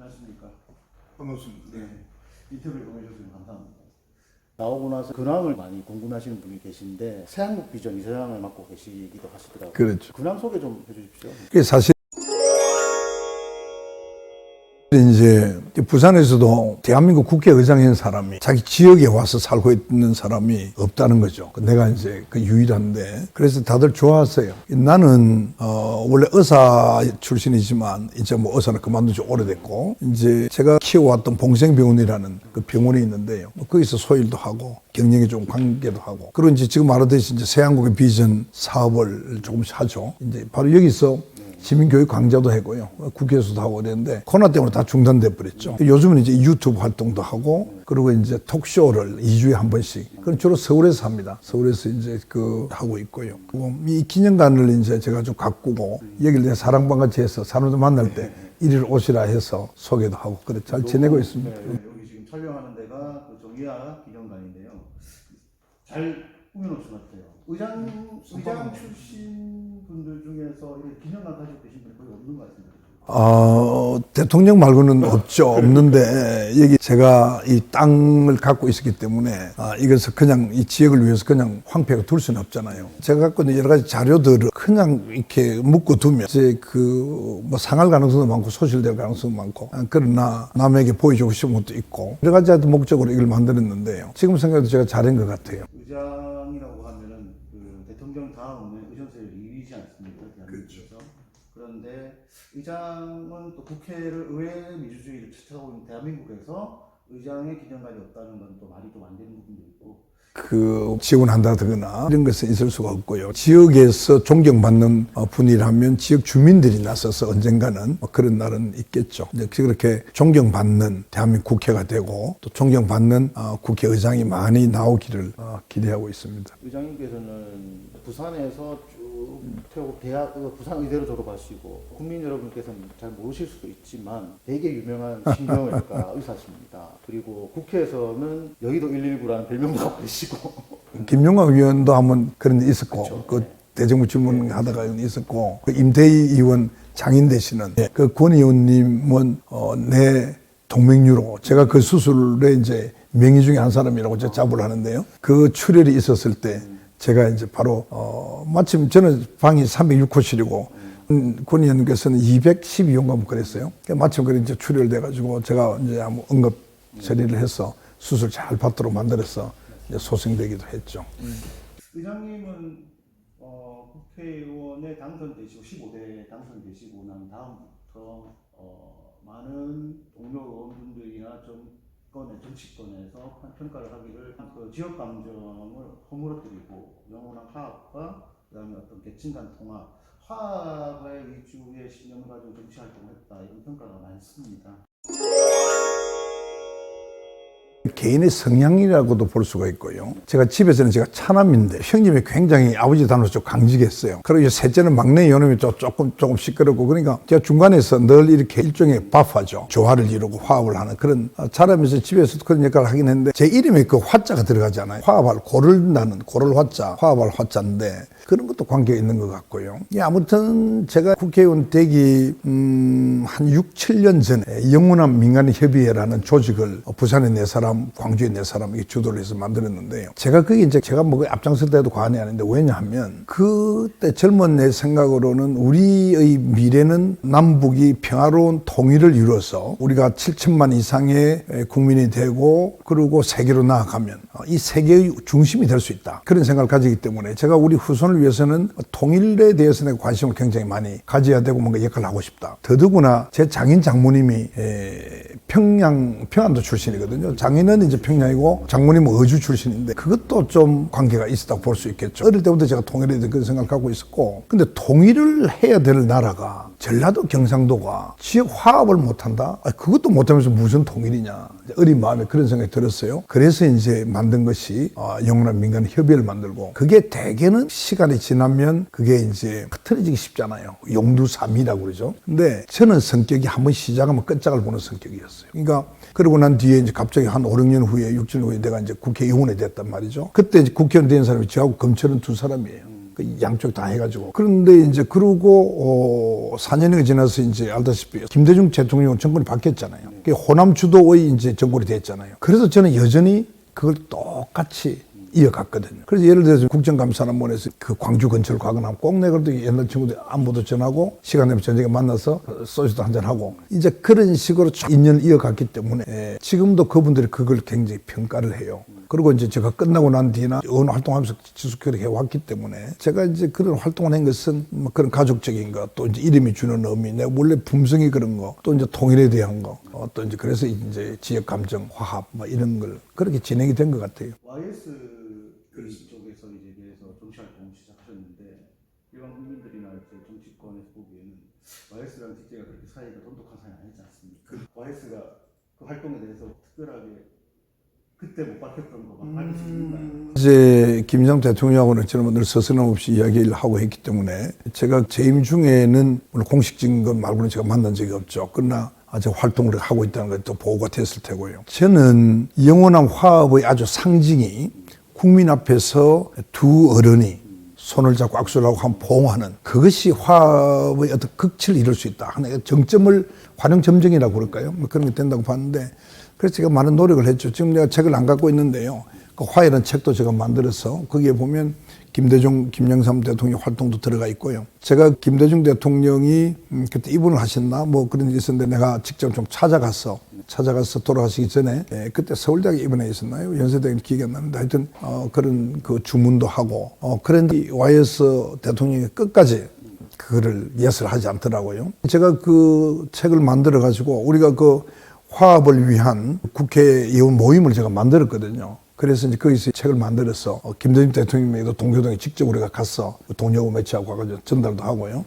안녕하십니까. 반갑습니다. 네. 인터뷰를 응해주셔서 감사합니다. 나오고 나서 근황을 많이 궁금해하시는 분이 계신데 새한국 비전 이사장을 맡고 계시기도 하시더라고요. 그렇죠. 근황 소개 좀 해주십시오. 그게 사실 이제 부산에서도 대한민국 국회의장인 사람이 자기 지역에 와서 살고 있는 사람이 없다는 거죠. 내가 이제 그 유일한데 그래서 다들 좋아하세요. 나는 원래 의사 출신이지만 이제 뭐 의사는 그만둔 지 오래됐고 이제 제가 키워왔던 봉생병원이라는 그 병원이 있는데요. 뭐 거기서 소일도 하고 경영에 좀 관계도 하고 그리고 이제 지금 말하듯이 이제 새한국의 비전 사업을 조금씩 하죠. 이제 바로 여기서 시민교육 강좌도 하고요. 국회에서도 하고 그랬는데 코로나 때문에 다 중단돼 버렸죠. 요즘은 이제 유튜브 활동도 하고 그리고 이제 톡쇼를 2주에 한 번씩. 그건 주로 서울에서 합니다. 서울에서 이제 하고 있고요. 그리고 이 기념관을 이제 제가 좀 가꾸고 여기를 내가 사랑방 같이 해서 사람들 만날 때 이리로 오시라 해서 소개도 하고 그래 잘 지내고 있습니다. 네, 여기 지금 촬영하는 데가 그 정의학 기념관인데요. 잘 꾸며놓으신 것 같아요. 의장 출신 분들 중에서 이렇게 기념관 가지고 계신 분이 거의 없는 것 같습니다. 대통령 말고는 없죠. 없는데, 여기 제가 이 땅을 갖고 있었기 때문에, 이것을 그냥 이 지역을 위해서 그냥 황폐하게 둘 수는 없잖아요. 제가 갖고 있는 여러 가지 자료들을 그냥 이렇게 묶어두면, 이제 뭐 상할 가능성도 많고, 소실될 가능성도 많고, 그러나 남에게 보여주고 싶은 것도 있고, 여러 가지 목적으로 이걸 만들었는데요. 지금 생각해도 제가 잘한 것 같아요. 의장이라고 하면은 그 대통령 다음에 의전세를 2위지 않습니까? 대한민국에서. 그런데 의장은 또 국회를 의회 민주주의를 지켜하고 있는 대한민국에서 의장의 기념관이 없다는 건 또 말이 좀 안 되는 부분도 있고. 지원한다거나 이런 것은 있을 수가 없고요. 지역에서 존경받는 분이라면 지역 주민들이 나서서 언젠가는 그런 날은 있겠죠. 그렇게 존경받는 대한민국 국회가 되고 또 존경받는 국회의장이 많이 나오기를 기대하고 있습니다. 의장님께서는 부산에서 쭉 대학 부산 의대로 졸업하시고 국민 여러분께서는 잘 모르실 수도 있지만 되게 유명한 신경외과 의사십니다. 그리고 국회에서는 여의도 119라는 별명도 갖고 계시고 김용광 의원도 한번 그런 데 있었고 그렇죠. 그 대정부 질문 하다가 있었고 그 임태희 의원 장인 되시는 그 권 의원님은 내 동맹유로 제가 그 수술에 이제 명의 중에 한 사람이라고 제가 자부를 하는데요. 그 출혈이 있었을 때 제가 이제 바로 마침 저는 방이 306호실이고 권 의원님께서는 212호인가 뭐 그랬어요. 마침 그래 이제 출혈돼 가지고 제가 이제 한번 응급 처리를 해서 수술 잘 받도록 만들어서 이제 소생되기도 했죠. 의장님은 국회의원에 당선되시고 15대 당선되시고 난 다음부터 많은 동료 의원분들이나 정치권에서 평가를 하기를 그 지역 감정을 허물어뜨리고 영원한 화합과 그다음에 어떤 계층 간 통합, 화합의 위주의 신념을 가지고 정치 활동을 했다 이런 평가가 많습니다. 개인의 성향이라고도 볼 수가 있고요. 제가 집에서는 제가 차남인데 형님이 굉장히 아버지 닮아서 좀 강직했어요. 그리고 셋째는 막내 요놈이 조금 시끄럽고 그러니까 제가 중간에서 늘 이렇게 일종의 밥하죠. 조화를 이루고 화합을 하는 그런 자라면서 집에서도 그런 역할을 하긴 했는데 제 이름에 그 화자가 들어가잖아요. 화합할 고를 나는 고를 화자, 화합할 화자인데 그런 것도 관계가 있는 것 같고요. 아무튼 제가 국회의원 되기 한 6, 7년 전에 영원한 민간협의회라는 조직을 부산에 4사람, 광주에 4사람 이렇게 주도를 해서 만들었는데요. 제가 그게 이제 제가 뭐 앞장설 때도 과언이 아닌데 왜냐하면 그때 젊은 내 생각으로는 우리의 미래는 남북이 평화로운 통일을 이루어서 우리가 7천만 이상의 국민이 되고 그리고 세계로 나아가면 이 세계의 중심이 될 수 있다. 그런 생각을 가지기 때문에 제가 우리 후손을 위해서는 통일에 대해서 내가 관심을 굉장히 많이 가져야 되고 뭔가 역할을 하고 싶다. 더더구나 제 장인 장모님이 평안도 출신이거든요. 장인은 이제 평양이고 장모님은 어주 출신인데 그것도 좀 관계가 있었다고 볼 수 있겠죠. 어릴 때부터 제가 통일에 대해서 그런 생각을 갖고 있었고 근데 통일을 해야 될 나라가 전라도 경상도가 지역 화합을 못한다? 그것도 못하면서 무슨 통일이냐. 어린 마음에 그런 생각이 들었어요. 그래서 이제 만든 것이 영원한 민간 협의회를 만들고 그게 대개는 시간이 지나면 그게 이제 흐트러지기 쉽잖아요. 용두삼이라고 그러죠. 근데 저는 성격이 한번 시작하면 끝장을 보는 성격이었어요. 그러니까 그러고 난 뒤에 이제 갑자기 한 5, 6년 후에, 6년 후에 내가 이제 국회의원이 됐단 말이죠. 그때 이제 국회의원 된 사람이 저하고 검찰은 2사람이에요. 그 양쪽 다 해가지고. 그런데 이제 그러고 4년이 지나서 이제 알다시피 김대중 대통령 정권이 바뀌었잖아요. 그게 호남 주도의 이제 정권이 됐잖아요. 그래서 저는 여전히 그걸 똑같이 이어갔거든요. 그래서 예를 들어서 국정감사원에서 그 광주 근처를 가거나 꼭 내가 그래도 옛날 친구들 안부도 전하고 시간 되면 저녁에 만나서 소주도 한잔하고 이제 그런 식으로 쭉 인연을 이어갔기 때문에 지금도 그분들이 그걸 굉장히 평가를 해요. 그리고 이제 제가 끝나고 난 뒤나 어느 활동하면서 지속적으로 해왔기 때문에 제가 이제 그런 활동을 한 것은 뭐 그런 가족적인 것, 또 이제 이름이 주는 의미, 내가 원래 품성이 그런 거, 또 이제 통일에 대한 거, 또 이제 그래서 이제 지역 감정, 화합, 뭐 이런 걸 그렇게 진행이 된 것 같아요. YS 쪽에서 이제 대해서 정치 활동을 시작하셨는데 일반 국민들이나 이제 정치권에서 보기에는 YS랑 DJ가 그렇게 사이가 돈독한 사이 아니지 않습니까? YS가 그 활동에 대해서 특별하게 그때 못 밝혔던 거만 밝힐 수 있나요? 이제 김일성 대통령하고는 저는 늘 서슴없이 이야기를 하고 했기 때문에 제가 재임 중에는 물론 공식적인 것 말고는 제가 만난 적이 없죠. 그러나 아주 활동을 하고 있다는 것도 보고가 됐을 테고요. 저는 영원한 화합의 아주 상징이 국민 앞에서 두 어른이 손을 잡고 악수를 하고 한 포옹하는 그것이 화합의 어떤 극치를 이룰 수 있다. 하나의 정점을 관용점정이라고 그럴까요? 뭐 그런 게 된다고 봤는데 그래서 제가 많은 노력을 했죠. 지금 내가 책을 안 갖고 있는데요. 그 화해라는 책도 제가 만들어서 거기에 보면 김대중, 김영삼 대통령 활동도 들어가 있고요. 제가 김대중 대통령이 그때 입원을 하셨나 뭐 그런 일이 있었는데 내가 직접 좀 찾아가서 돌아가시기 전에 그때 서울대학에 입원해 있었나요? 연세대학은 기억이 안 나는데 하여튼 그런 그 주문도 하고 그런 YS 대통령이 끝까지 그거를 예스를 하지 않더라고요. 제가 그 책을 만들어 가지고 우리가 그 화합을 위한 국회의원 모임을 제가 만들었거든요. 그래서 이제 거기서 책을 만들어서 김대중 대통령에도 동교동에 직접 우리가 가서 동료하고 매치하고 가가지고 전달도 하고요.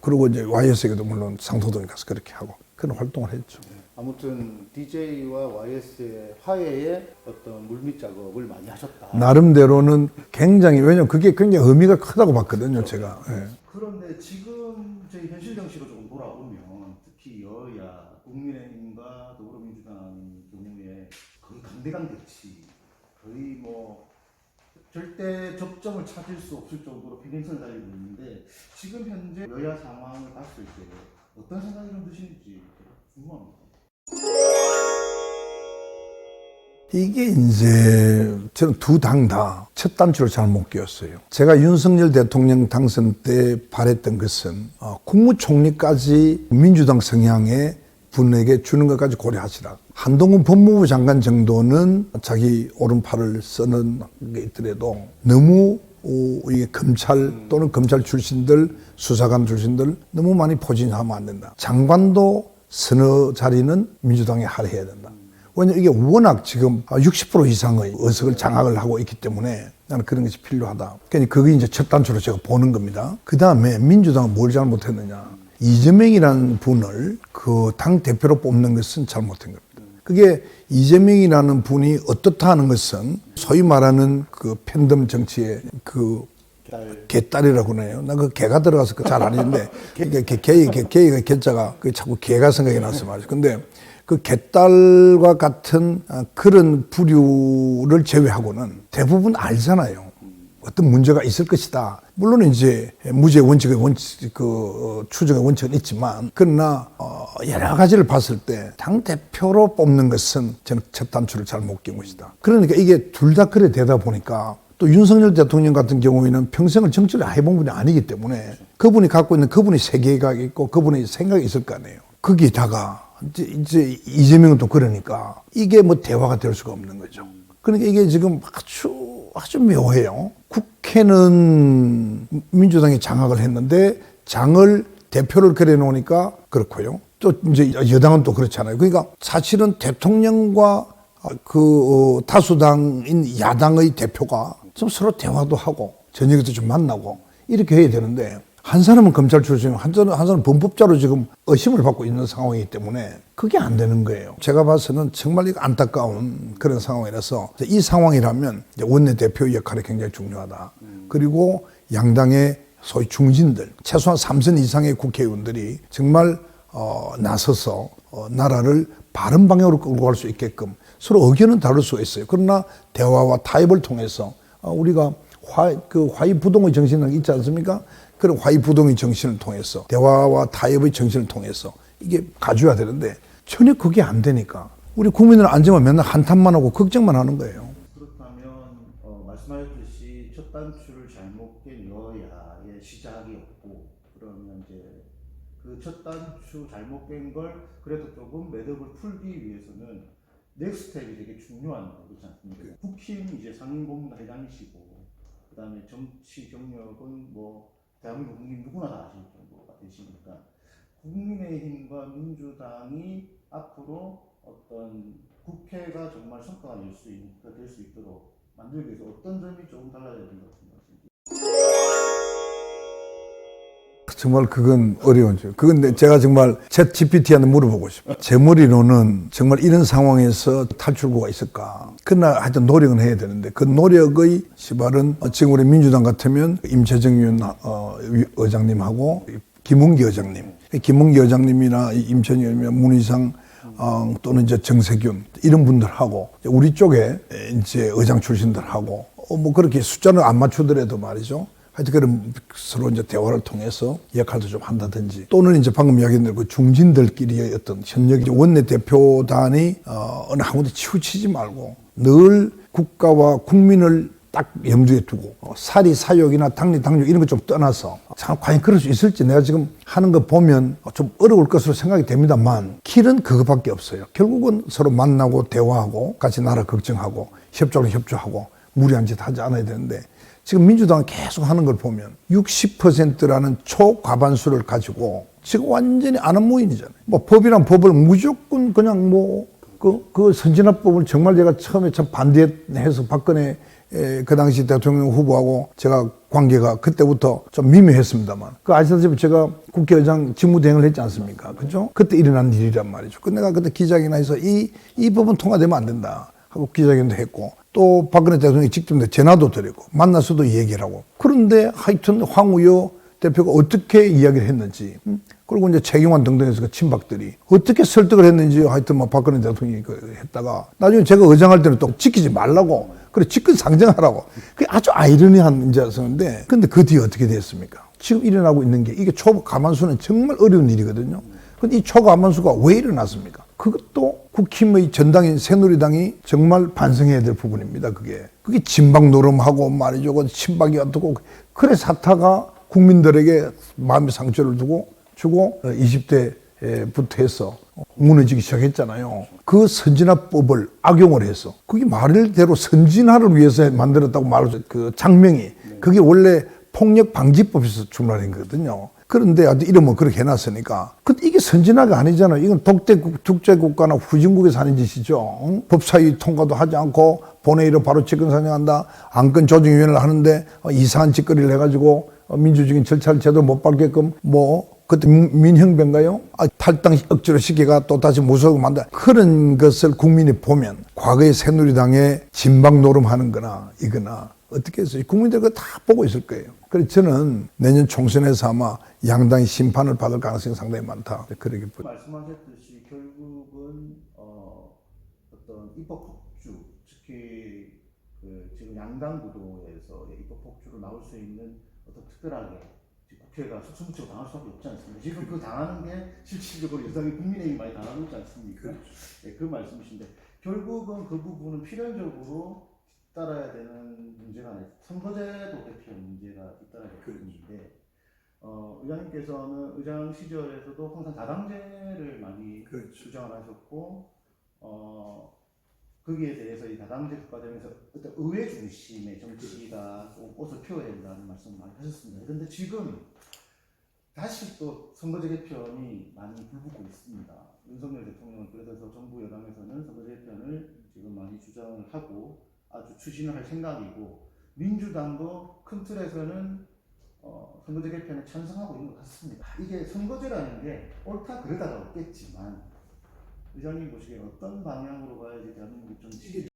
그리고 이제 YS에게도 물론 상도동에 가서 그렇게 하고 그런 활동을 했죠. 아무튼 DJ와 YS의 화해에 어떤 물밑 작업을 많이 하셨다. 나름대로는 굉장히 왜냐면 그게 굉장히 의미가 크다고 봤거든요, 제가. 예. 그런데 지금 저희 현실 정치로 조금 돌아오면 특히 여야 국민의힘과 더불어민주당 경우에 거의 강대강 대치, 거의 뭐 절대 접점을 찾을 수 없을 정도로 비대칭을 달리고 있는데 지금 현재 여야 상황을 봤을 때 어떤 생각이 좀 드시는지 궁금합니다. 이게 이제 저는 두 당 다 첫 단추를 잘 못 끼웠어요. 제가 윤석열 대통령 당선 때 바랬던 것은 국무총리까지 민주당 성향의 분에게 주는 것까지 고려하시라. 한동훈 법무부 장관 정도는 자기 오른팔을 쓰는 게 있더라도 너무 이게 검찰 또는 검찰 출신들, 수사관 출신들 너무 많이 포진하면 안 된다. 장관도 서너 자리는 민주당에 할애해야 된다. 왜냐하면 이게 워낙 지금 60% 이상의 의석을 장악을 하고 있기 때문에 나는 그런 것이 필요하다. 그러니까 그게 이제 첫 단추로 제가 보는 겁니다. 그 다음에 민주당은 뭘 잘못했느냐. 이재명이라는 분을 그 당 대표로 뽑는 것은 잘못한 겁니다. 그게 이재명이라는 분이 어떻다 하는 것은 소위 말하는 그 팬덤 정치의 그 개딸이라고 그러네요. 나 그 개가 들어가서 잘 아는데 개가 개자가 그 자꾸 개가 생각이 나서 말이죠. 근데 그 개딸과 같은 그런 부류를 제외하고는 대부분 알잖아요. 어떤 문제가 있을 것이다. 물론 이제 무죄 원칙의 추정의 원칙은 있지만 그러나 여러 가지를 봤을 때 당 대표로 뽑는 것은 저는 첫 단추를 잘 못 낀 것이다. 그러니까 이게 둘 다 그래 되다 보니까 또 윤석열 대통령 같은 경우에는 평생을 정치를 해본 분이 아니기 때문에 그분이 갖고 있는 그분의 세계가 있고 그분의 생각이 있을 거 아니에요. 거기다가 이제 이재명은 또 그러니까 이게 뭐 대화가 될 수가 없는 거죠. 그러니까 이게 지금 아주 묘해요. 국회는 민주당이 장악을 했는데 장을 대표를 그려 놓으니까 그렇고요. 또 이제 여당은 또 그렇잖아요. 그러니까 사실은 대통령과 그 다수당인 야당의 대표가 좀 서로 대화도 하고 저녁에도 좀 만나고 이렇게 해야 되는데 한 사람은 검찰 출신이고 한 사람은 범법자로 지금 의심을 받고 있는 상황이기 때문에 그게 안 되는 거예요. 제가 봐서는 정말 이거 안타까운 그런 상황이라서 이 상황이라면 원내대표 역할이 굉장히 중요하다. 그리고 양당의 소위 중진들, 최소한 3선 이상의 국회의원들이 정말 나서서 나라를 바른 방향으로 끌고 갈 수 있게끔 서로 의견은 다를 수가 있어요. 그러나 대화와 타협을 통해서 우리가 화이부동의 정신이 있지 않습니까? 그런 화이부동의 정신을 통해서 대화와 타협의 정신을 통해서 이게 가져야 되는데 전혀 그게 안 되니까 우리 국민들 앉으면 맨날 한탄만 하고 걱정만 하는 거예요. 그렇다면 말씀하셨듯이 첫 단추를 잘못 깬 여야의 시작이 없고 그러면 이제 그 첫 단추 잘못 깬 걸 그래도 조금 매듭을 풀기 위해서는 넥스텝이 되게 중요한 거지 않습니까? 국힘 이제 상임고문단 회장이시고 그다음에 정치 경력은 뭐 대한민국 국민 누구나 다 아실 정도가 되시니까 국민의힘과 민주당이 앞으로 어떤 국회가 정말 성과가 낼 수 있는 국회가 될 수 있도록 만들기 위해서 어떤 점이 조금 달라야 된다고 생각하십니까? 정말 그건 어려운죠. 그건 제가 정말 챗GPT한테 물어보고 싶어요. 제 머리로는 정말 이런 상황에서 탈출구가 있을까? 그러나 하여튼 노력은 해야 되는데 그 노력의 시발은 지금 우리 민주당 같으면 임채정 의장님하고 김웅기 의장님, 김웅기 의장님이나 임채정 의장님이나 문희상 또는 이제 정세균 이런 분들하고 우리 쪽에 이제 의장 출신들하고 뭐 그렇게 숫자는 안 맞추더라도 말이죠. 하여튼 그런 서로 이제 대화를 통해서 역할도 좀 한다든지 또는 이제 방금 이야기한 대로 그 중진들끼리의 어떤 현역 원내대표단이 어느 한 군데 치우치지 말고 늘 국가와 국민을 딱 염두에 두고 사리 사욕이나 당리 당육 이런 거 좀 떠나서 참 과연 그럴 수 있을지 내가 지금 하는 거 보면 좀 어려울 것으로 생각이 됩니다만 길은 그것밖에 없어요. 결국은 서로 만나고 대화하고 같이 나라 걱정하고 협조로 협조하고 무리한 짓 하지 않아야 되는데 지금 민주당은 계속 하는 걸 보면 60%라는 초과반수를 가지고 지금 완전히 안한무인이잖아요. 뭐 법이란 법을 무조건 그냥 뭐 그 선진화법을 정말 제가 처음에 참 반대해서 박근혜 그 당시 대통령 후보하고 제가 관계가 그때부터 좀 미묘했습니다만 그 아시다시피 제가 국회의장 직무대행을 했지 않습니까? 그죠? 그때 일어난 일이란 말이죠. 그 내가 그때 기자회견에서 이 법은 통과되면 안 된다 하고 기자회견도 했고 또 박근혜 대통령이 직접 전화도 드리고 만나서도 얘기를 하고 그런데 하여튼 황우여 대표가 어떻게 이야기를 했는지 그리고 이제 최경환 등등해서 그 친박들이 어떻게 설득을 했는지 하여튼 뭐 박근혜 대통령이 했다가 나중에 제가 의장할 때는 또 지키지 말라고 그래 직권 상정하라고 그게 아주 아이러니한 문제였었는데 근데 그 뒤에 어떻게 됐습니까? 지금 일어나고 있는 게 이게 초과반수는 정말 어려운 일이거든요. 근데 이 초과반수가 왜 일어났습니까? 그것도 국힘의 전당인 새누리당이 정말 반성해야 될 부분입니다. 그게 진박 노름하고 말이죠. 그 친박이 어떻고 그래 사타가 국민들에게 마음의 상처를 주고 20대부터 해서 무너지기 시작했잖아요. 그 선진화법을 악용을 해서 그게 말대로 선진화를 위해서 만들었다고 말해서 그 장명이 그게 원래 폭력방지법에서 출발한 거거든요. 그런데 이러면 그렇게 해놨으니까. 근데 이게 선진화가 아니잖아요. 이건 독재국가나 후진국에서 하는 짓이죠. 응? 법사위 통과도 하지 않고 본회의로 바로 직권 상정한다. 안건 조정위원회를 하는데 이상한 짓거리를 해가지고 민주적인 절차를 제대로 못 밟게끔 그때 민형배인가요? 탈당 억지로 시키가 또 다시 무소속 만다. 그런 것을 국민이 보면 과거의 새누리당의 진박 노름하는 거나 이거나 어떻게 해서 국민들 그거 다 보고 있을 거예요. 그래서 저는 내년 총선에서 아마 양당이 심판을 받을 가능성이 상당히 많다. 그렇게 보여요. 말씀하셨듯이 결국은 어떤 입법 폭주, 특히 지금 양당 구도에서 입법 폭주로 나올 수 있는 어떤 특별하게 국회가 속수무책으로 당할 수밖에 없지 않습니까? 지금 그 당하는 게 실질적으로 여당이 국민의힘이 많이 당하고 있지 않습니까? 네, 그 말씀이신데 결국은 그 부분은 필연적으로 따라야 되는 문제가 아니라 선거제도 개편 문제가 잇따라야 되는 문제인데 의장님께서는 의장 시절에서도 항상 다당제를 많이 주장을 하셨고 거기에 대해서 이 다당제 국가되면서 어떤 의회 중심의 정치가 꽃을 피워야 된다는 말씀을 많이 하셨습니다. 그런데 지금 다시 또 선거제 개편이 많이 불붙고 있습니다. 윤석열 대통령은 그래서 정부 여당에서는 선거제 개편을 지금 많이 주장을 하고 아주 추진을 할 생각이고 민주당도 큰 틀에서는 선거제 개편에 찬성하고 있는 것 같습니다. 이게 선거제라는 게 옳다 그러다가 없겠지만 의장님 보시기에 어떤 방향으로 가야지 대한민국 정치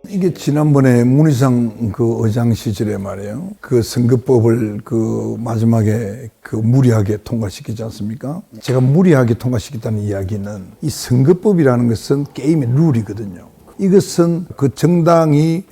이게 지난번에 문희상 그 의장 시절에 말이에요. 그 선거법을 그 마지막에 그 무리하게 통과시키지 않습니까? 제가 무리하게 통과시켰다는 이야기는 이 선거법이라는 것은 게임의 룰이거든요. 이것은 그 정당이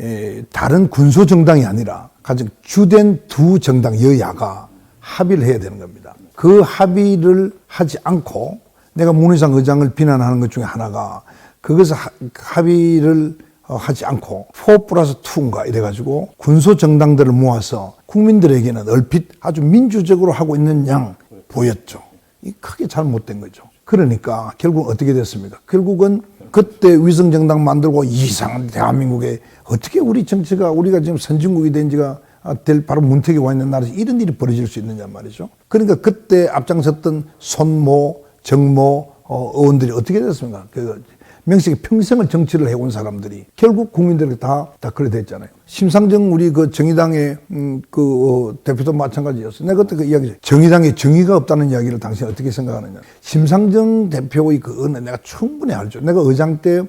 다른 군소 정당이 아니라 가장 주된 두 정당 여야가 합의를 해야 되는 겁니다. 그 합의를 하지 않고 내가 문희상 의장을 비난하는 것 중에 하나가 그것을 합의를 하지 않고 4+2인가 이래가지고 군소 정당들을 모아서 국민들에게는 얼핏 아주 민주적으로 하고 있는 양 보였죠. 이 크게 잘못된 거죠. 그러니까 결국 어떻게 됐습니까? 결국은 그때 위성정당 만들고 이상한 대한민국에 어떻게 우리 정치가 우리가 지금 선진국이 된 지가 될 바로 문턱에 와 있는 나라에서 이런 일이 벌어질 수 있느냐 말이죠. 그러니까 그때 앞장섰던 손모, 정모 의원들이 어떻게 됐습니까? 명식이 평생을 정치를 해온 사람들이 결국 국민들에게 다 그래 됐잖아요. 심상정 우리 그 정의당의 대표도 마찬가지였어요. 내가 그때 그 이야기, 정의당에 정의가 없다는 이야기를 당신이 어떻게 생각하느냐. 심상정 대표의 그 은혜 내가 충분히 알죠. 내가 의장 때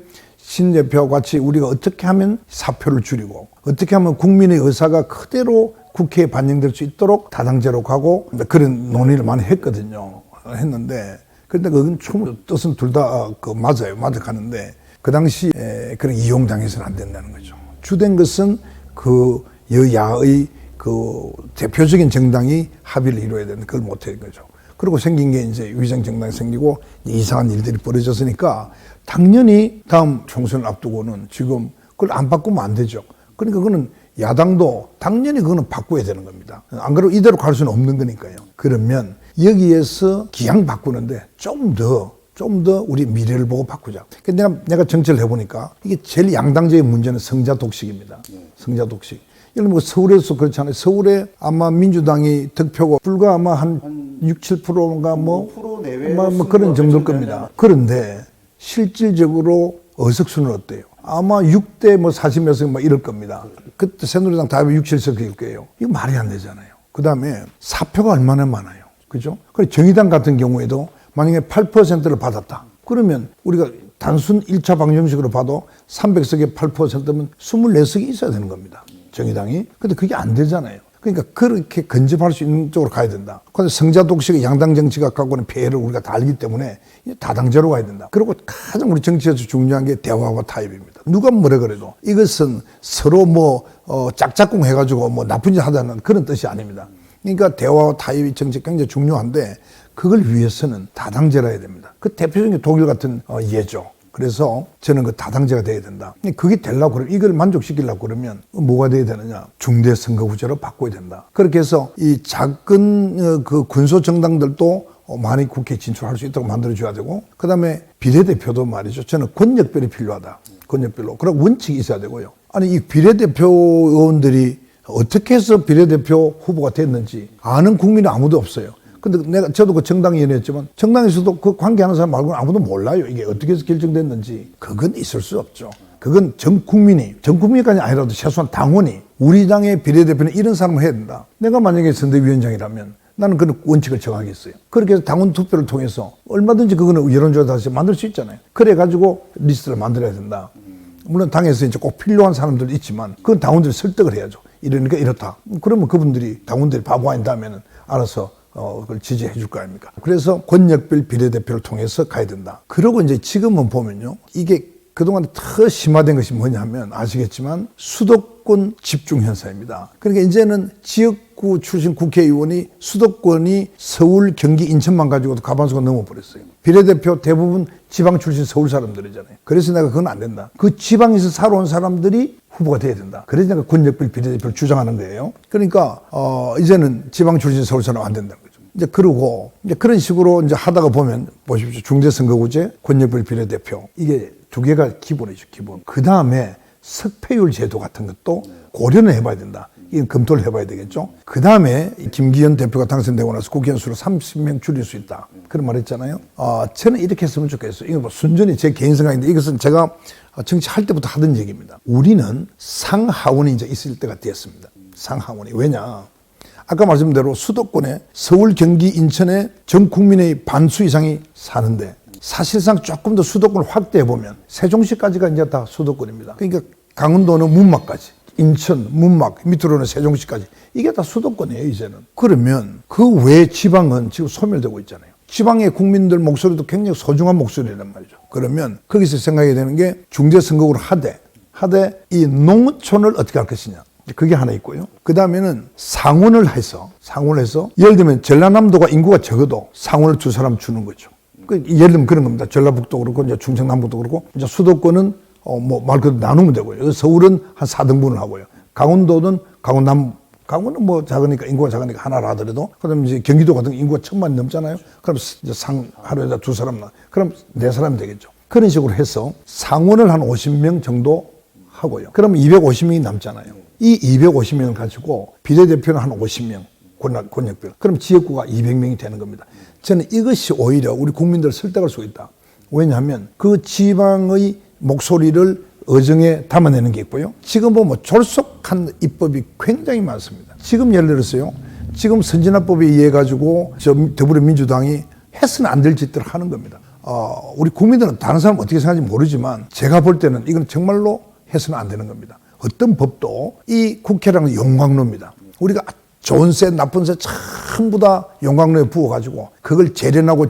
신 대표와 같이 우리가 어떻게 하면 사표를 줄이고 어떻게 하면 국민의 의사가 그대로 국회에 반영될 수 있도록 다당제로 가고 그런 논의를 많이 했거든요. 했는데 그런데 그건 충분히 뜻은 둘 다 맞아요. 맞아가는데 그 당시에 그런 이용당해서는 안 된다는 거죠. 주된 것은 그 여야의 그 대표적인 정당이 합의를 이루어야 되는 그걸 못한 거죠. 그리고 생긴 게 이제 위성 정당이 생기고 이상한 일들이 벌어졌으니까 당연히 다음 총선을 앞두고는 지금 그걸 안 바꾸면 안 되죠. 그러니까 그거는 야당도 당연히 그거는 바꿔야 되는 겁니다. 안 그러면 이대로 갈 수는 없는 거니까요. 그러면 여기에서 기양 바꾸는데 좀 더 우리 미래를 보고 바꾸자. 내가 정치를 해보니까 이게 제일 양당제의 문제는 성자 독식입니다. 성자 독식. 예를 들면 서울에서 그렇잖아요. 서울에 아마 민주당이 득표가 불과 아마 한 6, 7%인가 뭐 그런 정도일 겁니다. 그런데 실질적으로 의석수는 어때요? 아마 6대 40몇 석 이럴 겁니다. 그때 새누리당 다 하면 6, 7석일 거예요. 이거 말이 안 되잖아요. 그 다음에 사표가 얼마나 많아요. 그죠? 그리고 정의당 같은 경우에도 만약에 8%를 받았다. 그러면 우리가 단순 1차 방정식으로 봐도 300석에 8%면 24석이 있어야 되는 겁니다. 정의당이. 근데 그게 안 되잖아요. 그러니까 그렇게 근접할 수 있는 쪽으로 가야 된다. 그런데 성자 독식의 양당 정치가 갖고 있는 폐해를 우리가 다 알기 때문에 다당제로 가야 된다. 그리고 가장 우리 정치에서 중요한 게 대화와 타협입니다. 누가 뭐래 그래도 이것은 서로 짝짝꿍 해가지고 나쁜 짓 하자는 그런 뜻이 아닙니다. 그러니까 대화와 타협이 정치 굉장히 중요한데 그걸 위해서는 다당제라 해야 됩니다. 그 대표적인 게 독일 같은 예죠. 그래서 저는 그 다당제가 돼야 된다. 그게 되려고 그러면 이걸 만족시키려고 그러면 뭐가 돼야 되느냐? 중대선거구제로 바꿔야 된다. 그렇게 해서 이 작은 그 군소 정당들도 많이 국회에 진출할 수 있도록 만들어줘야 되고 그 다음에 비례대표도 말이죠. 저는 권역별이 필요하다. 권역별로. 그리고 원칙이 있어야 되고요. 아니 이 비례대표 의원들이 어떻게 해서 비례대표 후보가 됐는지 아는 국민이 아무도 없어요. 근데 저도 그 정당위원회였지만 정당에서도 그 관계하는 사람 말고는 아무도 몰라요. 이게 어떻게 해서 결정됐는지. 그건 있을 수 없죠. 그건 전 국민까지 아니라도 최소한 당원이 우리 당의 비례대표는 이런 사람을 해야 된다. 내가 만약에 선대위원장이라면 나는 그런 원칙을 정하겠어요. 그렇게 해서 당원 투표를 통해서 얼마든지 그거는 여론조사에서 만들 수 있잖아요. 그래가지고 리스트를 만들어야 된다. 물론 당에서 이제 꼭 필요한 사람들도 있지만 그건 당원들이 설득을 해야죠. 이러니까 이렇다. 그러면 그분들이 당원들이 바보 아닌다면은 알아서 그걸 지지해 줄 거 아닙니까? 그래서 권역별 비례대표를 통해서 가야 된다. 그러고 이제 지금은 보면요. 이게 그동안 더 심화된 것이 뭐냐면 아시겠지만 수도권 집중 현상입니다. 그러니까 이제는 지역구 출신 국회의원이 수도권이 서울, 경기, 인천만 가지고도 가반수가 넘어버렸어요. 비례대표 대부분 지방 출신 서울 사람들이잖아요. 그래서 내가 그건 안 된다. 그 지방에서 살아온 사람들이 후보가 돼야 된다. 그래서 내가 권역별 비례대표를 주장하는 거예요. 그러니까 이제는 지방 출신 서울 사람 안 된다는 거죠. 이제 그러고 이제 그런 식으로 이제 하다가 보면 보십시오. 중대선거구제, 권역별 비례대표 이게 두 개가 기본이죠. 기본. 그 다음에 석패율 제도 같은 것도 고려는 해봐야 된다. 이건 검토를 해봐야 되겠죠. 그 다음에 김기현 대표가 당선되고 나서 국회의원 수를 30명 줄일 수 있다. 그런 말 했잖아요. 저는 이렇게 했으면 좋겠어요. 이건 순전히 제 개인 생각인데 이것은 제가 정치할 때부터 하던 얘기입니다. 우리는 상하원이 이제 있을 때가 되었습니다. 상하원이. 왜냐? 아까 말씀대로 수도권에 서울, 경기, 인천에 전 국민의 반수 이상이 사는데 사실상 조금 더 수도권을 확대해보면 세종시까지가 이제 다 수도권입니다. 그러니까 강원도는 문막까지, 인천, 문막, 밑으로는 세종시까지 이게 다 수도권이에요 이제는. 그러면 그 외 지방은 지금 소멸되고 있잖아요. 지방의 국민들 목소리도 굉장히 소중한 목소리란 말이죠. 그러면 거기서 생각해야 되는 게 중대선거구를 하되 이 농촌을 어떻게 할 것이냐. 그게 하나 있고요. 그 다음에는 상원을 해서 예를 들면 전라남도가 인구가 적어도 상원을 두 사람 주는 거죠. 예를 들면 그런 겁니다. 전라북도 그렇고 이제 충청남북도 그렇고 이제 수도권은 말 그대로 나누면 되고요. 서울은 한 4등분을 하고요. 강원도는 강원은 뭐 작으니까 인구가 작으니까 하나를 하더라도 그다음에 이제 경기도 같은 인구가 1000만이 넘잖아요. 그럼 이제 하루에다 두 사람 그럼 네 사람이 되겠죠. 그런 식으로 해서 상원을 한 50명 정도 하고요. 그러면 250명이 남잖아요. 이 250명을 가지고 비례대표는 한 50명 권역별. 그럼 지역구가 200명이 되는 겁니다. 저는 이것이 오히려 우리 국민들을 설득할 수 있다. 왜냐하면 그 지방의 목소리를 의정에 담아내는 게 있고요. 지금 보면 졸속한 입법이 굉장히 많습니다. 지금 예를 들었어요. 지금 선진화법에 의해 가지고 더불어민주당이 해서는 안 될 짓들을 하는 겁니다. 우리 국민들은 다른 사람 어떻게 생각하는지 모르지만 제가 볼 때는 이건 정말로 해서는 안 되는 겁니다. 어떤 법도 이 국회라는 용광로입니다. 우리가 좋은 새, 나쁜 새 전부 다 용광로에 부어가지고 그걸 재련하고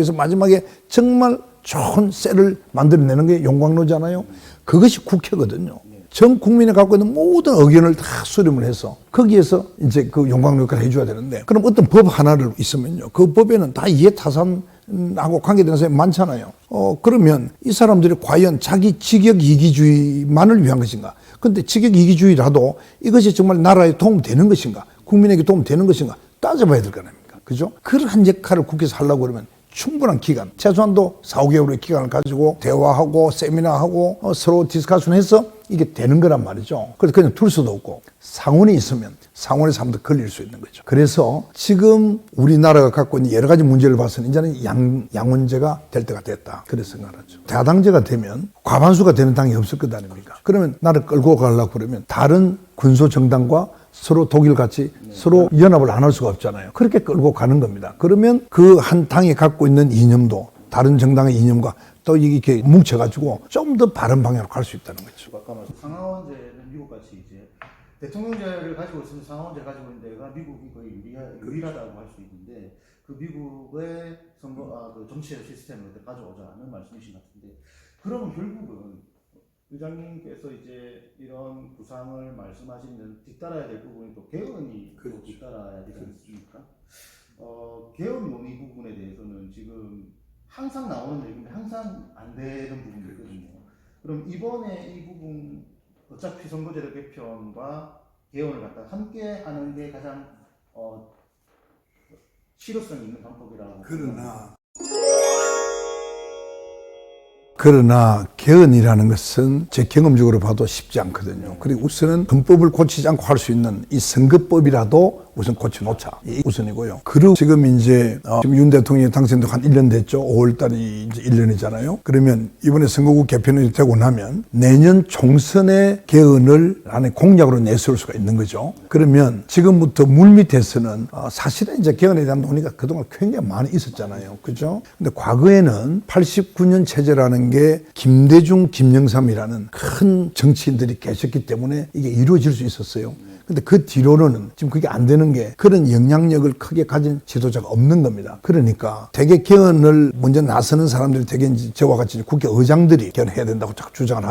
해서 마지막에 정말 좋은 쇠를 만들어내는 게 용광로잖아요. 그것이 국회거든요. 전 국민이 갖고 있는 모든 의견을 다 수렴을 해서 거기에서 이제 그 용광로 역할을 해줘야 되는데 그럼 어떤 법 하나를 있으면요. 그 법에는 다 이해타산하고 관계되는 사람이 많잖아요. 그러면 이 사람들이 과연 자기 직역 이기주의만을 위한 것인가? 근데 직역 이기주의라도 이것이 정말 나라에 도움되는 것인가? 국민에게 도움되는 것인가? 따져봐야 될 거 아닙니까? 그죠? 그러한 역할을 국회에서 하려고 그러면 충분한 기간, 최소한도 4, 5개월의 기간을 가지고 대화하고 세미나하고 서로 디스커션해서 이게 되는 거란 말이죠. 그래서 그냥 둘 수도 없고 상원이 있으면 상원에서 한 번 더 걸릴 수 있는 거죠. 그래서 지금 우리나라가 갖고 있는 여러 가지 문제를 봐서는 이제는 양원제가 될 때가 됐다. 그래서 생각하죠. 다당제가 되면 과반수가 되는 당이 없을 것 아닙니까? 그러면 나를 끌고 가려고 그러면 다른 군소 정당과 서로 독일같이 서로 연합을 안 할 수가 없잖아요. 그렇게 끌고 가는 겁니다. 그러면 그 한 당이 갖고 있는 이념도 다른 정당의 이념과 또 이렇게 뭉쳐가지고 좀 더 바른 방향으로 갈 수 있다는 거죠. 아까 말씀 상하원제는 미국같이 이제 대통령제를 가지고 있으면 상하원제를 가지고 있는 데가 미국이 거의 유일하다고 할 수 있는데 그 미국의 그 정치 시스템을 가져오자는 말씀이신 것 같은데 그러면 결국은 의장님께서 이제 이런 구상을 말씀하시는 뒤따라야 될 부분이 또 개헌이 또 뒤따라야 되지 않습니까? 개헌 논의 부분에 대해서는 지금 항상 나오는 얘기인데 항상 안 되는 부분이 있거든요. 그럼 이번에 이 부분 어차피 선거제도 개편과 개헌을 갖다 함께 하는 게 가장 실효성 있는 방법이라고. 그러나 개헌이라는 것은 제 경험적으로 봐도 쉽지 않거든요. 그리고 우선은 헌법을 고치지 않고 할 수 있는 이 선거법이라도 우선 고쳐놓자. 이 우선이고요. 그리고 지금 이제 지금 윤 대통령이 당선도 한 1년 됐죠. 5월 달이 이제 1년이잖아요. 그러면 이번에 선거구 개편이 되고 나면 내년 총선의 개헌을 안에 공약으로 내세울 수가 있는 거죠. 그러면 지금부터 물밑에서는 사실은 이제 개헌에 대한 논의가 그동안 굉장히 많이 있었잖아요. 그죠? 근데 과거에는 89년 체제라는 게 김대중, 김영삼이라는 큰 정치인들이 계셨기 때문에 이게 이루어질 수 있었어요. 근데 그 뒤로는 지금 그게 안 되는 게 그런 영향력을 크게 가진 지도자가 없는 겁니다. 그러니까 대개 개헌을 먼저 나서는 사람들이 대개 이제 저와 같이 국회의장들이 개헌해야 된다고 자꾸 주장을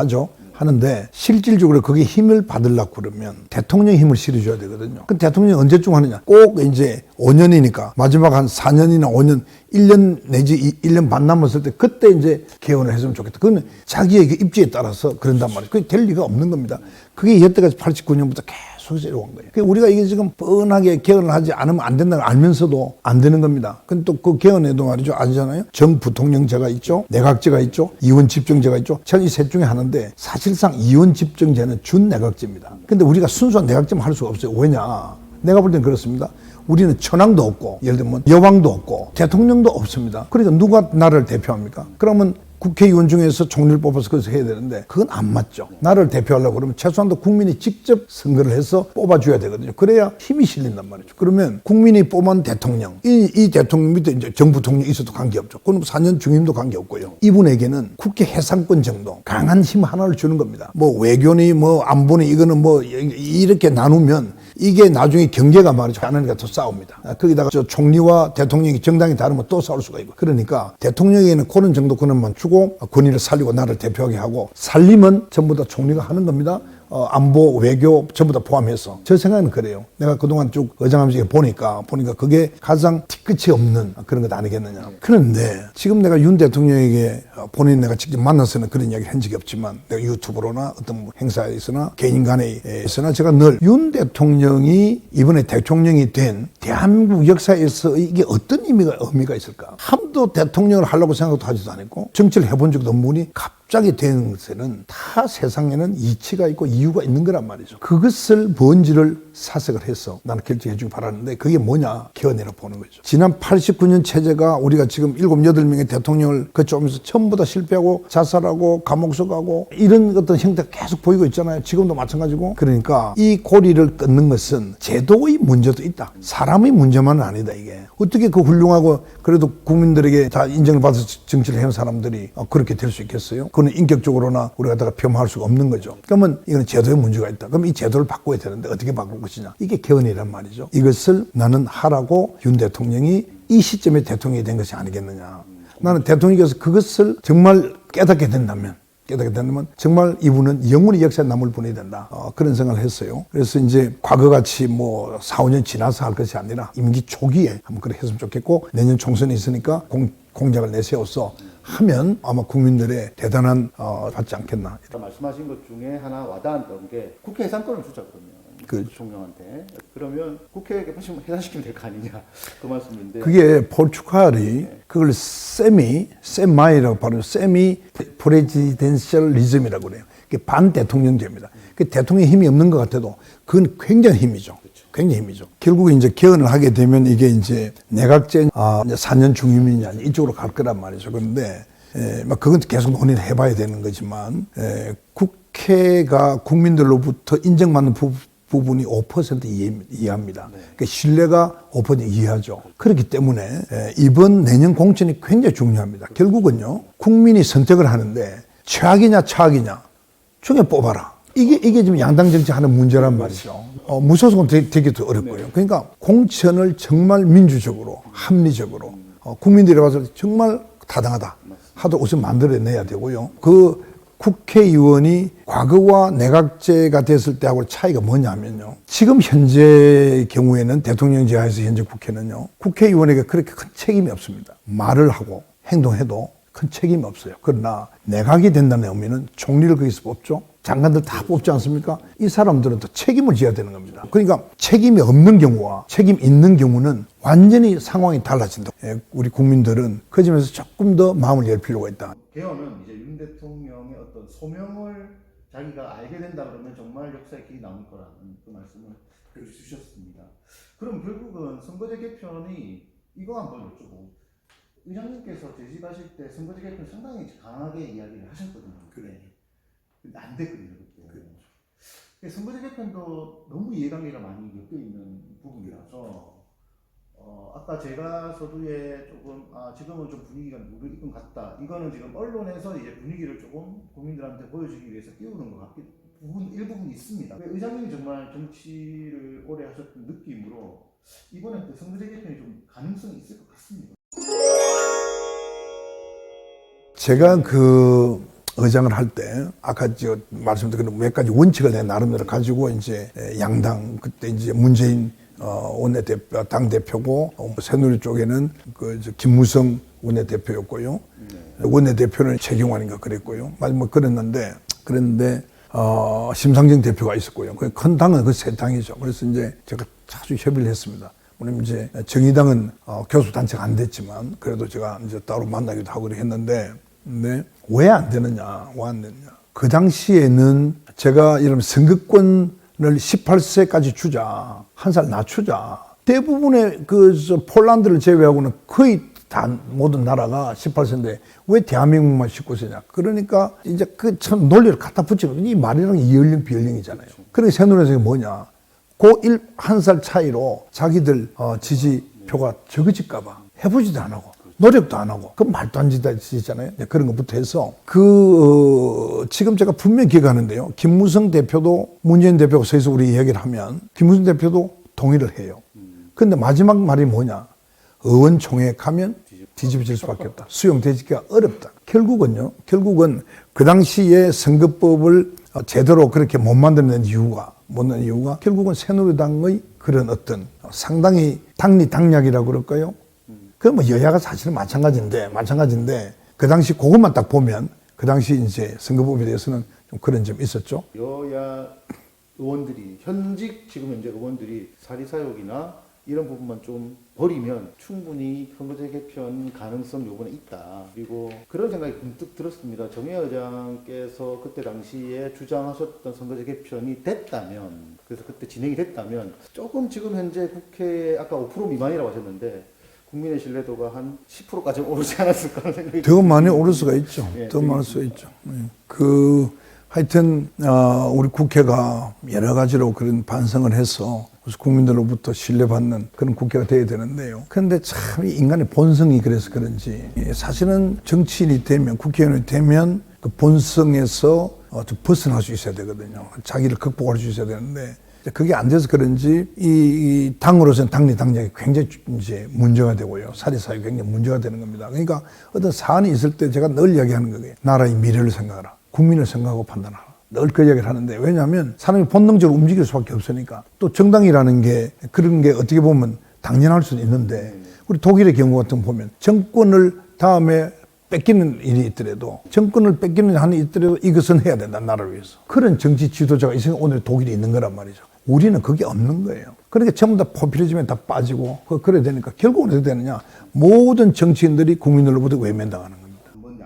하는데 실질적으로 거기에 힘을 받으려고 그러면 대통령 힘을 실어줘야 되거든요. 그 대통령이 언제쯤 하느냐? 꼭 이제 5년이니까 마지막 한 4년이나 5년, 1년 내지 1년 반 남았을 때 그때 이제 개헌을 했으면 좋겠다. 그건 자기의 입지에 따라서 그런단 말이에요. 그게 될 리가 없는 겁니다. 그게 여태까지 89년부터 계속 이러온 거예요. 그러니까 우리가 이게 지금 뻔하게 개헌을 하지 않으면 안 된다는 걸 알면서도 안 되는 겁니다. 근데 또 그 개헌에도 말이죠. 아시잖아요. 정부통령제가 있죠. 내각제가 있죠. 이원 집정제가 있죠. 저는 이 셋 중에 하나인데 사실상 이원 집정제는 준내각제입니다. 근데 우리가 순수한 내각제만 할 수가 없어요. 왜냐? 내가 볼 땐 그렇습니다. 우리는 천황도 없고 예를 들면 여왕도 없고 대통령도 없습니다. 그러니까 누가 나라를 대표합니까? 그러면 국회의원 중에서 총리를 뽑아서 그래서 해야 되는데 그건 안 맞죠. 나라를 대표하려고 그러면 최소한도 국민이 직접 선거를 해서 뽑아줘야 되거든요. 그래야 힘이 실린단 말이죠. 그러면 국민이 뽑은 대통령, 이 대통령 밑에 이제 정부통령이 있어도 관계없죠. 그럼 4년 중임도 관계없고요. 이분에게는 국회 해상권 정도 강한 힘 하나를 주는 겁니다. 뭐 외교니 뭐 안보니 이거는 뭐 이렇게 나누면 이게 나중에 경계가 말이죠. 하나님과 또 싸웁니다. 거기다가 저 총리와 대통령이 정당이 다르면 또 싸울 수가 있고. 그러니까 대통령에게는 그런 정도 권한만 주고 권위를 살리고 나를 대표하게 하고 살림은 전부 다 총리가 하는 겁니다. 안보, 외교 전부 다 포함해서. 제 생각은 그래요. 내가 그동안 쭉 의장함직에 보니까 그게 가장 뒤끝이 없는 그런 것 아니겠느냐. 그런데 지금 내가 윤 대통령에게 본인 내가 직접 만나서는 그런 이야기를 한 적이 없지만 내가 유튜브로나 어떤 행사에서나 개인 간에서나 제가 늘 윤 대통령이 이번에 대통령이 된 대한민국 역사에서 이게 어떤 의미가 있을까. 한도 대통령을 하려고 생각도 하지도 않았고 정치를 해본 적도 없는 분이 갑자기 된 것에는 다 세상에는 이치가 있고 이유가 있는 거란 말이죠. 그것을 뭔지를 사색을 해서 나는 결정해 주기 바라는데 그게 뭐냐? 개헌이라고 보는 거죠. 지난 89년 체제가 우리가 지금 7, 8명의 대통령을 거쳐오면서 전부 다 실패하고 자살하고 감옥서 가고 이런 어떤 형태가 계속 보이고 있잖아요. 지금도 마찬가지고. 그러니까 이 고리를 끊는 것은 제도의 문제도 있다. 사람의 문제만은 아니다 이게. 어떻게 그 훌륭하고 그래도 국민들에게 다 인정을 받아서 정치를 해온 사람들이 그렇게 될 수 있겠어요? 그건 인격적으로나 우리가 다 표현할 수가 없는 거죠. 그러면 이건 제도에 문제가 있다. 그럼 이 제도를 바꿔야 되는데 어떻게 바꿀 것이냐. 이게 개헌이란 말이죠. 이것을 나는 하라고 윤 대통령이 이 시점에 대통령이 된 것이 아니겠느냐. 나는 대통령께서 그것을 정말 깨닫게 된다면 정말 이분은 영원히 역사에 남을 분이 된다. 그런 생각을 했어요. 그래서 이제 과거같이 4, 5년 지나서 할 것이 아니라 임기 초기에 한번 그렇게 했으면 좋겠고 내년 총선이 있으니까 공약을 내세워서 하면 아마 국민들의 대단한 받지 않겠나. 말씀하신 것 중에 하나 와닿았던 게 국회 해산권을 주자거든요. 대통령한테. 그러면 국회에게 해산시키면 될 거 아니냐 그 말씀인데. 그게 포르투갈이 그걸 세마이라고 발음해요. 세미 프레지덴셜리즘이라고 그래요. 그게 반대통령제입니다. 그 대통령이 힘이 없는 것 같아도 그건 굉장히 힘이죠. 굉장히 힘이죠. 결국 이제 개헌을 하게 되면 이게 이제 내각제 4년 중임이냐 이쪽으로 갈 거란 말이죠. 그런데 그건 계속 논의를 해봐야 되는 거지만 국회가 국민들로부터 인정받는 부분이 5% 이해합니다. 그러니까 신뢰가 5% 이해하죠. 그렇기 때문에 이번 내년 공천이 굉장히 중요합니다. 결국은요, 국민이 선택을 하는데 최악이냐 차악이냐 중에 뽑아라. 이게 지금 양당 정치하는 문제란 말이죠. 무소속은 되기도 어렵고요. 그러니까 공천을 정말 민주적으로, 합리적으로, 국민들이 봐서 정말 타당하다 하도 우선 만들어내야 되고요. 그 국회의원이 과거와 내각제가 됐을 때하고 차이가 뭐냐면요. 지금 현재 경우에는 대통령 제하에서 현재 국회는요. 국회의원에게 그렇게 큰 책임이 없습니다. 말을 하고 행동해도 큰 책임이 없어요. 그러나 내각이 된다는 의미는 총리를 거기서 뽑죠. 장관들 다 뽑지 않습니까? 이 사람들은 또 책임을 져야 되는 겁니다. 그러니까 책임이 없는 경우와 책임 있는 경우는 완전히 상황이 달라진다. 우리 국민들은 그 점에서 조금 더 마음을 열 필요가 있다. 개헌은 이제 윤 대통령의 어떤 소명을 자기가 알게 된다 그러면 정말 역사의 길이 남을 거라는 그 말씀을 해주셨습니다. 그럼 결국은 선거제 개편이 이거 한번 여쭤보고 의장님께서 제시하실 때 선거제 개편 상당히 강하게 이야기를 하셨거든요. 그래. 근데 안 됐거든요. 그때. 선거제 개편도 너무 이해관계가 많이 엮여 있는 부분이라서 아까 제가 서두에 조금 지금은 좀 분위기가 무르익은 것 같다. 이거는 지금 언론에서 이제 분위기를 조금 국민들한테 보여주기 위해서 띄우는 것 같긴 일부분 있습니다. 의장님이 정말 정치를 오래 하셨던 느낌으로 이번에 그 선거제 개편이 좀 가능성이 있을 것 같습니다. 제가 의장을 할 때 아까 말씀드린 몇 가지 원칙을 내 나름대로 가지고 이제 양당 그때 이제 문재인 원내대표 당대표고 새누리 쪽에는 김무성 원내대표였고요. 원내대표는 최경환인가 그랬고요. 마지막 그랬는데 심상정 대표가 있었고요. 큰 당은 그 세 당이죠. 그래서 이제 제가 자주 협의를 했습니다. 물론 이제 정의당은 교수단체가 안 됐지만 그래도 제가 이제 따로 만나기도 하고 했는데 근데 왜 안 되느냐? 그 당시에는 제가 이런 선거권을 18세까지 주자. 한 살 낮추자. 대부분의 폴란드를 제외하고는 거의 다 모든 나라가 18세인데 왜 대한민국만 19세냐. 그러니까 이제 참 논리를 갖다 붙이면 이 말이랑 이연령 비연령이잖아요. 그러니까 새누리당이 뭐냐. 한 살 차이로 자기들 지지표가 적어질까 봐 해보지도 안 하고 노력도 안 하고, 그 말도 안 되잖아요. 그런 것부터 해서, 지금 제가 분명히 기억하는데요. 김무성 대표도 문재인 대표가 서서 우리 이야기를 하면, 김무성 대표도 동의를 해요. 근데 마지막 말이 뭐냐? 의원총회에 가면 뒤집어질 수밖에 없다. 수용되기가 어렵다. 결국은 그 당시에 선거법을 제대로 그렇게 못 만드는 이유가 결국은 새누리당의 그런 어떤 상당히 당리당략이라고 그럴까요? 그 뭐 여야가 사실은 마찬가지인데 그 당시 그것만 딱 보면 그 당시 이제 선거법에 대해서는 좀 그런 점이 있었죠. 여야 의원들이 지금 현재 의원들이 사리사욕이나 이런 부분만 좀 버리면 충분히 선거제 개편 가능성 요번에 있다. 그리고 그런 생각이 문득 들었습니다. 정의화 의장께서 그때 당시에 주장하셨던 선거제 개편이 됐다면, 그래서 그때 진행이 됐다면 조금 지금 현재 국회에 아까 5% 미만이라고 하셨는데 국민의 신뢰도가 한 10%까지 오르지 않았을까 하는 생각이 더 많이 오를 수가 있죠. 예, 더 많을 수가 있죠. 하여튼 우리 국회가 여러 가지로 그런 반성을 해서 그래서 국민들로부터 신뢰받는 그런 국회가 돼야 되는데요. 그런데 참 인간의 본성이 그래서 그런지 사실은 정치인이 되면, 국회의원이 되면 그 본성에서 좀 벗어날 수 있어야 되거든요. 자기를 극복할 수 있어야 되는데 그게 안 돼서 그런지 이 당으로서는 당리당략이 굉장히 이제 문제가 되고요. 사리사욕이 굉장히 문제가 되는 겁니다. 그러니까 어떤 사안이 있을 때 제가 늘 이야기하는 거예요. 나라의 미래를 생각하라. 국민을 생각하고 판단하라. 늘 그 이야기를 하는데, 왜냐하면 사람이 본능적으로 움직일 수밖에 없으니까. 또 정당이라는 게 그런 게 어떻게 보면 당연할 수는 있는데, 우리 독일의 경우 같은 거 보면 정권을 다음에 뺏기는 일이 있더라도, 정권을 뺏기는 한이 있더라도 이것은 해야 된다, 나라를 위해서. 그런 정치 지도자가 있으니까 오늘 독일이 있는 거란 말이죠. 우리는 그게 없는 거예요. 그러니까 전부 다 포퓰리즘에 다 빠지고 그래야 되니까 결국은 어떻게 되느냐, 모든 정치인들이 국민들로부터 외면당하는 겁니다. 한번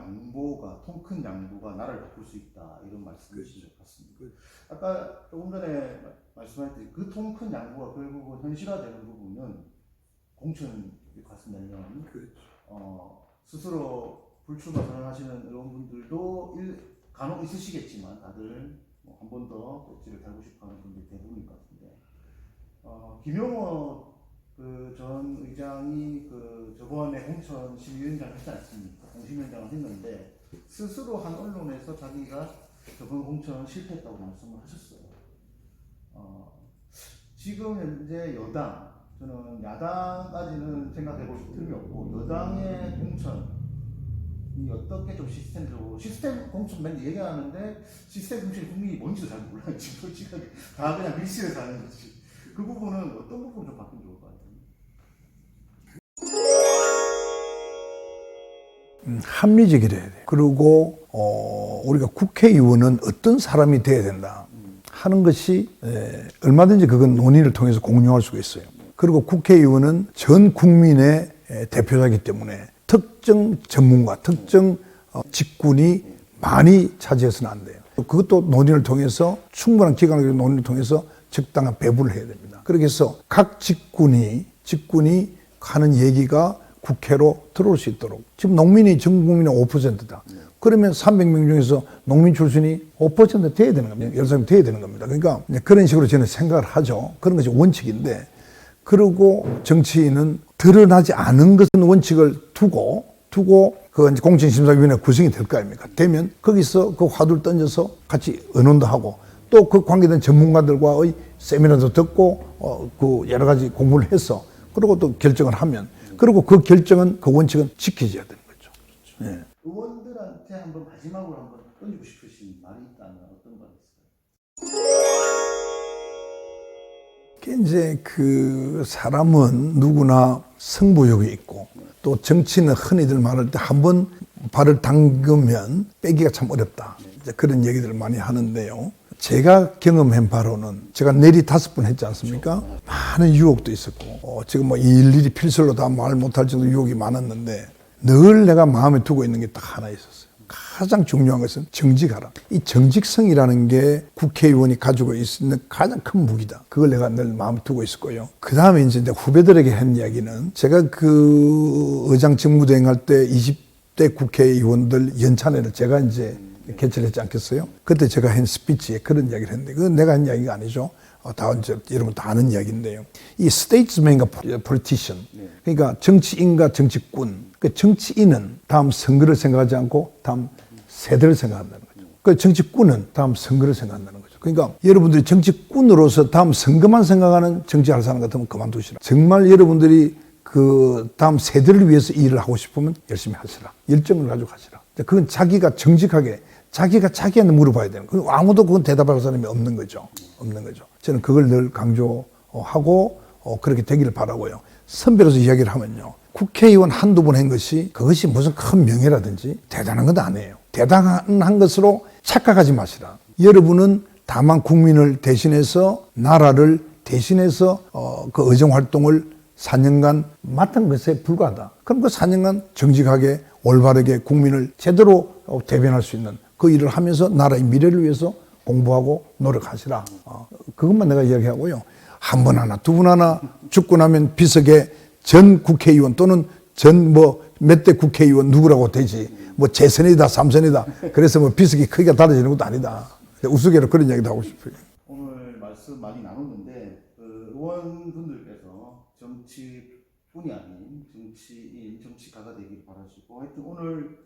통 큰 양보가 나라를 바꿀 수 있다, 이런 말씀이신 것 같습니다. 아까 조금 전에 말씀하셨듯이 그 통 큰 양보가 결국은 현실화되는 부분은 공천 가서 내면 스스로 불출마 선언하시는 의원분들도 간혹 있으시겠지만 다들 한 번 더 꼭지를 달고 싶어하는 분들이 대부분일 것 같은데, 김용호 전 의장이 저번에 공천 심의위원장 했지 않습니까? 공심위원장을 했는데 스스로 한 언론에서 자기가 저번 공천 실패했다고 말씀을 하셨어요. 지금 현재 여당, 저는 야당까지는 생각해볼 틈이 없고 여당의 공천이 어떻게 좀 시스템적으로, 시스템 공천 맨날 얘기하는데 시스템 공천이 국민이 뭔지도 잘 몰라요. 지금 솔직하게 다 그냥 밀실에서 하는 거지. 그 부분은 어떤 부분 좀 바꾸면 좋을 것 같아요. 합리적이래야 돼요. 그리고 우리가 국회의원은 어떤 사람이 돼야 된다 하는 것이 얼마든지 그건 논의를 통해서 공유할 수가 있어요. 그리고 국회의원은 전 국민의 대표자이기 때문에 특정 전문가, 특정 직군이 많이 차지해서는 안 돼요. 그것도 논의를 통해서, 충분한 기간의 논의를 통해서 적당한 배분을 해야 됩니다. 그렇게 해서 각 직군이 하는 얘기가 국회로 들어올 수 있도록. 지금 농민이 전 국민의 5%다. 그러면 300명 중에서 농민 출신이 5% 돼야 되는 겁니다. 10사람이 돼야 되는 겁니다. 그러니까 그런 식으로 저는 생각을 하죠. 그런 것이 원칙인데, 그리고 정치인은 드러나지 않은 것은 원칙을 두고 그 공천심사위원회 구성이 될 거 아닙니까? 되면 거기서 그 화두를 던져서 같이 의논도 하고 또 그 관계된 전문가들과의 세미나도 듣고 그 여러 가지 공부를 해서 그리고 또 결정을 하면, 그리고 그 결정은, 그 원칙은 지켜져야 되는 거죠. 네. 의원들한테 한번 마지막으로 한번 던지고 싶으신 말이 있다면 어떤 말이 있을까요? 이제 그 사람은 누구나 승부욕이 있고, 또 정치는 흔히들 말할 때 한 번 발을 담그면 빼기가 참 어렵다. 이제 그런 얘기들을 많이 하는데요. 제가 경험한 바로는, 제가 내리 5번 했지 않습니까? 많은 유혹도 있었고, 지금 뭐 일일이 필설로 다 말 못할 정도 유혹이 많았는데, 늘 내가 마음에 두고 있는 게 딱 하나 있었어요. 가장 중요한 것은 정직하라. 이 정직성이라는 게 국회의원이 가지고 있는 가장 큰 무기다. 그걸 내가 늘 마음에 두고 있었고요. 그 다음에 이제 내가 후배들에게 한 이야기는, 제가 그 의장 직무대행 할 때 20대 국회의원들 연찬회를 제가 이제 개최했지 않겠어요? 그때 제가 한 스피치에 그런 이야기를 했는데, 그건 내가 한 이야기가 아니죠. 다 이제 여러분 다 아는 이야기인데요. 이 스테이트맨과 폴리티션, 그러니까 정치인과 정치꾼, 그 정치인은 다음 선거를 생각하지 않고 다음 세대를 생각한다는 거죠. 그 정치꾼은 다음 선거를 생각한다는 거죠. 그러니까 여러분들이 정치꾼으로서 다음 선거만 생각하는 정치할 사람 같으면 그만두시라. 정말 여러분들이 그 다음 세대를 위해서 일을 하고 싶으면 열심히 하시라. 열정을 가지고 하시라. 그건 자기가 정직하게 자기가 자기한테 물어봐야 되는 거예요. 아무도 그건 대답할 사람이 없는 거죠. 없는 거죠. 저는 그걸 늘 강조하고 그렇게 되기를 바라고요. 선배로서 이야기를 하면요. 국회의원 한두 번 한 것이 그것이 무슨 큰 명예라든지 대단한 건 아니에요. 대단한 것으로 착각하지 마시라. 여러분은 다만 국민을 대신해서 나라를 대신해서 그 의정활동을 4년간 맡은 것에 불과하다. 그럼 그 4년간 정직하게 올바르게 국민을 제대로 대변할 수 있는 그 일을 하면서 나라의 미래를 위해서 공부하고 노력하시라. 그것만 내가 이야기하고요. 한 번 하나, 두 번 하나 죽고 나면 비석에 전 국회의원 또는 전 몇 대 국회의원 누구라고 되지. 재선이다, 삼선이다. 그래서 비석이 크기가 달라지는 것도 아니다. 우스개로 그런 이야기도 하고 싶어요. 오늘 말씀 많이 나눴는데 그 의원분들께서 정치뿐이 아닌 정치인, 정치가가 되길 바라시고 하여튼 오늘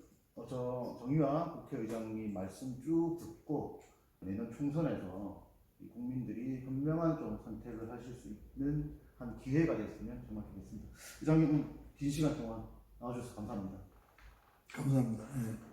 정의화 국회의장님 말씀 쭉 듣고 내년 총선에서 국민들이 현명한 좀 선택을 하실 수 있는 한 기회가 됐으면 정말 좋겠습니다. 의장님 긴 시간 동안 나와주셔서 감사합니다. 감사합니다. 네.